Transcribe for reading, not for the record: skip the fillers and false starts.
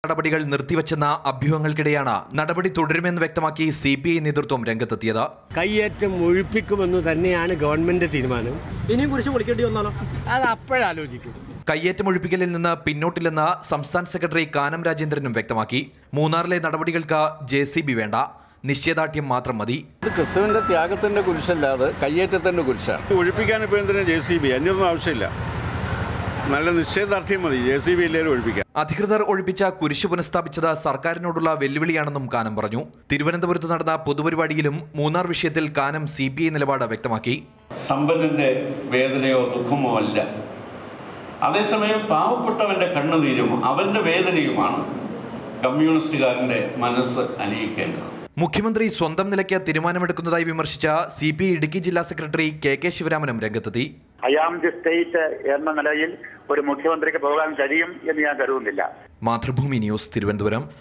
നടപടികൾ നിർത്തിവെച്ചെന്ന അഭ്യൂഹങ്ങൾക്കിടെയാണ് നടപടി തുടരുമെന്ന് വ്യക്തമാക്കി CPI നേതൃത്വം രംഗത്തെത്തിയത്. കയ്യേറ്റം ഒഴിപ്പിക്കുമെന്ന് തന്നെയാണ് ഗവൺമെന്റ് തീരുമാനം. ഇനിയും കുരിശ് പൊളിക്കേണ്ടി വന്നാലോ? അത് അപ്പോഴാലോചിക്കും. കയ്യേറ്റം ഒഴിപ്പിക്കലിൽ നിന്ന് പിന്നോട്ടില്ലെന്ന് സംസ്ഥാന സെക്രട്ടറി കാനം രാജേന്ദ്രനും വ്യക്തമാക്കി. മൂന്നാറിലെ നടപടികൾക്ക് JCB വേണ്ട, നിശ്ചയദാർഢ്യം മാത്രം മതി. ക്രിസ്തുവിന്റെ ത്യാഗത്തിന്റെ കുരിശല്ലാതെ കയ്യേറ്റത്തിന്റെ കുരിശാണ്. ഒഴിപ്പിക്കാൻ ഇപ്പോൾ എന്തിനാ JCB? അതിനൊന്നും ആവശ്യമില്ല. നല്ല നിശ്ചയദാർഢ്യം മതി. JCB ഇല്ലേലും ഒഴിപ്പിക്കാം. അധികൃതർ ഒഴിപ്പിച്ച കുരിശ് പുനഃസ്ഥാപിച്ചത് സർക്കാരിനോടുള്ള വെല്ലുവിളിയാണെന്നും കാനം പറഞ്ഞു. തിരുവനന്തപുരത്ത് നടന്ന പൊതുപരിപാടിയിലും മൂന്നാർ വിഷയത്തിൽ കാനം CPI നിലപാട് വ്യക്തമാക്കി. സമ്പന്നന്റെ വേദനയോ ദുഃഖമോ അല്ല, അതേസമയം പാവപ്പെട്ടവന്റെ കണ്ണുനീരും അവന്റെ വേദനയുമാണ് കമ്മ്യൂണിസ്റ്റുകാരന്റെ മനസ്സ് അലിയിക്കേണ്ടത്. മുഖ്യമന്ത്രി സ്വന്തം നിലയ്ക്ക് തീരുമാനമെടുക്കുന്നതായി വിമർശിച്ച CPI ഇടുക്കി ജില്ലാ സെക്രട്ടറി KK ശിവരാമനും രംഗത്തെത്തി. ഐ ആം ദി സ്റ്റേറ്റ് എന്ന നിലയിൽ ഒരു മുഖ്യമന്ത്രിക്ക് പോകാൻ കഴിയും എന്ന് ഞാൻ കരുതുന്നില്ല. മാതൃഭൂമി ന്യൂസ്, തിരുവനന്തപുരം.